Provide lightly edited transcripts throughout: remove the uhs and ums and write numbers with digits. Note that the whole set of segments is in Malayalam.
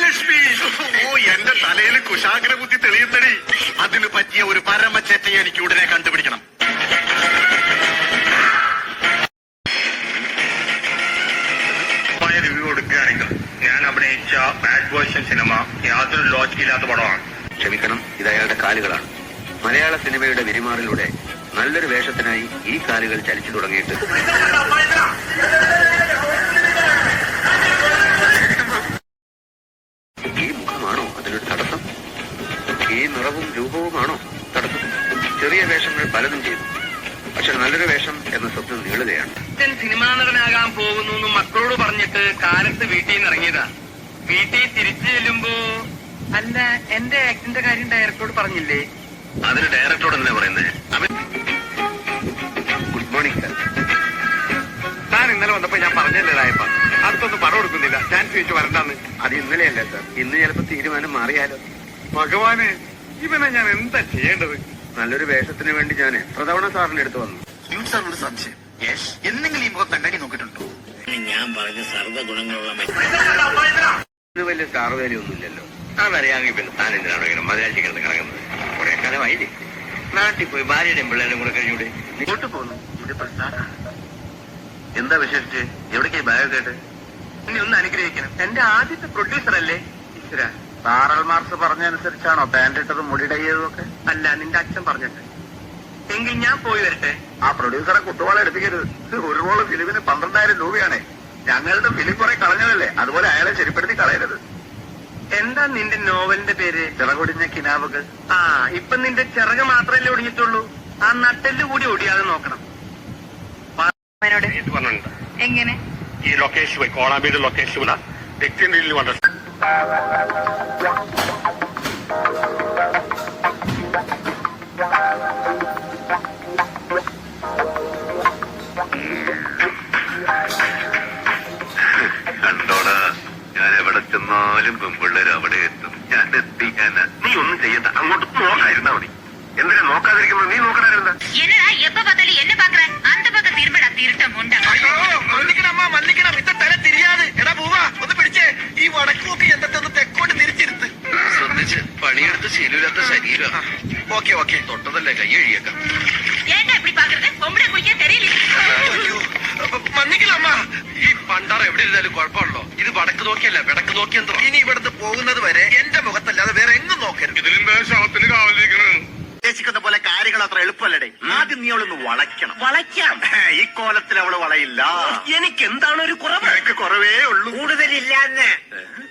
ലക്ഷ്മി, ഓ എന്റെ തലയിൽ കുശാഗ്ര ബുദ്ധി തെളിയുന്നടി. അതിന് പറ്റിയ ഒരു പരമച്ചേറ്റയെ എനിക്ക് ഉടനെ കണ്ടുപിടിക്കണം. റിവ്യൂ കൊടുക്കുകയാണെങ്കിൽ ഞാൻ അഭിനയിച്ച ബാഡ് വേർഷൻ സിനിമ യാതൊരു ലോജിക്കില്ലാത്ത പടമാണ്. ക്ഷമിക്കണം, ഇത് അയാളുടെ കാലുകളാണ്. മലയാള സിനിമയുടെ വിരിമാറിലൂടെ നല്ലൊരു വേഷത്തിനായി ഈ കാലുകൾ ചലിച്ചു തുടങ്ങിയിട്ട് ഈ മുഖമാണോ അതിനൊരു തടസ്സം? ഈ നിറവും രൂപവുമാണോ തടസ്സം? ചെറിയ വേഷങ്ങൾ പലതും ചെയ്തു, പക്ഷെ നല്ലൊരു വേഷം എന്ന സ്വപ്നം നീളുകയാണ്. സിനിമാ നടനാകാൻ പോകുന്നു മക്കളോട് പറഞ്ഞിട്ട് കാലത്ത് വീട്ടിൽ നിന്ന് ഇറങ്ങിയതാ. വീട്ടിൽ തിരിച്ചു ചെല്ലുമ്പോ അല്ല എന്റെ ആക്ടിന്റെ കാര്യം ഡയറക്ടറോട് പറഞ്ഞില്ലേ? അതിന് ഡയറക്ടറോട് എന്താ പറയുന്നത്? Good morning sir. താൻ ഇന്നലെ വന്നപ്പോ ഞാൻ പറഞ്ഞല്ലേ രായപ്പ, അടുത്തൊന്നും പടം എടുക്കുന്നില്ല, ചാൻസ് വെച്ച് വരണ്ടാന്ന്. അത് ഇന്നലെയല്ല സർ, ഇന്ന് ചിലപ്പോ തീരുമാനം മാറിയാലോ. ഭഗവാനെ, ഇവനെ ഞാൻ എന്താ ചെയ്യേണ്ടത്? നല്ലൊരു വേഷത്തിന് വേണ്ടി ഞാൻ എത്ര തവണ സാറിന്റെ അടുത്ത് വന്നു. സാറിനോട് സംശയം എന്തെങ്കിലും ഈ മുഖം കണ്ണാടി നോക്കിയിട്ടുണ്ടോ? ഞാൻ പറഞ്ഞ സർവ്വ ഗുണങ്ങളുള്ള ഇത് വലിയ സ്റ്റാർ വാല്യൂ ഒന്നുമില്ലല്ലോ. അതറിയാമെങ്കിൽ പിന്നെ താൻ എന്തിനാണോ ഇങ്ങനെ മതിരാഴ്ച കിടന്ന് കിടക്കുന്നത്? കുറെ കാലമായില്ലേ നാട്ടിൽ പോയി ഭാര്യയുടെയും പിള്ളേരും കൂടെ കഴിഞ്ഞൂടെ? ഇങ്ങോട്ട് പോന്നു. ഇത് പ്രശ്നമാണ്. എന്താ വിശേഷിച്ച്? എവിടേക്കായി ബാഗ് കേട്ട്? ഇനി ഒന്ന് അനുഗ്രഹിക്കണം. എന്റെ ആദ്യത്തെ പ്രൊഡ്യൂസർ അല്ലേ ഈശ്വര. സാറൽ മാർക്സ് പറഞ്ഞനുസരിച്ചാണോ പാന്റ് ഇട്ടതും മുടിയുടെ ചെയ്തതൊക്കെ? അല്ല, നിന്റെ അച്ഛൻ പറഞ്ഞിട്ട്. എങ്കിൽ ഞാൻ പോയി വരട്ടെ. ആ പ്രൊഡ്യൂസറെ കുത്തുവാള എടുപ്പിക്കരുത്. ഒരു റോള് ഫിലിമിന് 12,000 രൂപയാണ്. ഞങ്ങളുടെ ഫിലിം കുറെ കളഞ്ഞതല്ലേ, അതുപോലെ അയാളെ ശരിപ്പെടുത്തി കളയരുത്. എന്താ നിന്റെ നോവലിന്റെ പേര്? ചിറകൊടിഞ്ഞ കിനാവുകൾ. ആ, ഇപ്പൊ നിന്റെ ചിറക് മാത്രമല്ലേ ഒടിഞ്ഞിട്ടുള്ളൂ, ആ നട്ടെല്ല് കൂടി ഒടിയാതെ നോക്കണം. എങ്ങനെ ഈ ലൊക്കേഷൻ പോയി കോളാമ്പിയുടെ ലൊക്കേഷൻ വ്യക്തിയിൽ വന്ന കണ്ടോടാ, ഞാൻ എവിടെ ചെന്നാലും പെൺപിള്ളേർ അവിടെ എത്തും. ഞാൻ എത്തിക്കാനാ. നീ ഒന്നും ചെയ്യണ്ട, അങ്ങോട്ട് നോക്കാതിരുന്നാ മതി. എന്തിനാ നോക്കാതിരിക്കുന്നത്? നീ നോക്കണായിരുന്ന என்னடா எப்ப பார்த்தாலும் என்ன பாக்குற? அந்த பக்கம் திரும்படா, திருட்ட முண்டா. മല്ലിക്കണം മല്ലിക്കണം, ഇത്ത തല തിരിയാതെ. എടാ പൂവാ, ഒന്ന് പിടിച്ചേ. ഈ വടക്ക് നോക്കി എന്തൊന്ന് തെക്കോട്ട് തിരിച്ചിരുത്ത്. ശ്രദ്ധിച്ച്, പണിയെടുത്ത് ശീലമില്ലാത്ത ശരീരം. ഓക്കെ ഓക്കെ, തൊട്ടതല്ലേ, കൈ എഴിയേക്കാം. ஏன்டா இப்படி பாக்குறது? பொம்பளை குய்ய தெரியல. മന്നിക്കലമ്മ, ഈ പണ്ടാറ എവിടെ ഇരുന്നാലും കുഴപ്പമുള്ളോ? ഇത് വടക്ക് നോക്കിയല്ല, വിടക്ക് നോക്കിയെന്തോ. ഇനി ഇവിടുന്ന് പോകുന്നത് വരെ എന്റെ മുഖത്തല്ലാതെ വേറെ എങ്ങും നോക്കരുത്. ഇതിലെന്താ ശവത്തിന് കാവലിരിക്കണം? ഉദ്ദേശിക്കുന്ന പോലെ കാര്യങ്ങൾ അത്ര എളുപ്പമല്ലേ. ആദ്യം നീ അവളൊന്ന് വളയ്ക്കണം. വളയ്ക്കാം? ഈ കോലത്തിൽ അവള് വളയില്ല. എനിക്ക് എന്താണ് ഒരു കുറവ്? എനിക്ക് കുറവേ ഉള്ളൂ, കൂടുതലില്ലാന്ന്.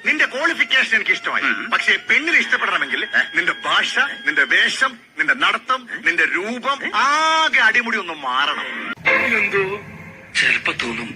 നിന്റെ ക്വാളിഫിക്കേഷൻ എനിക്ക് ഇഷ്ടമായി, പക്ഷെ പെണ്ണിനെ ഇഷ്ടപ്പെടണമെങ്കിൽ നിന്റെ ഭാഷ, നിന്റെ വേഷം, നിന്റെ നടത്തം, നിന്റെ രൂപം ആകെ അടിമുടി ഒന്ന് മാറണം. എന്തോ ചിലപ്പോ തോന്നും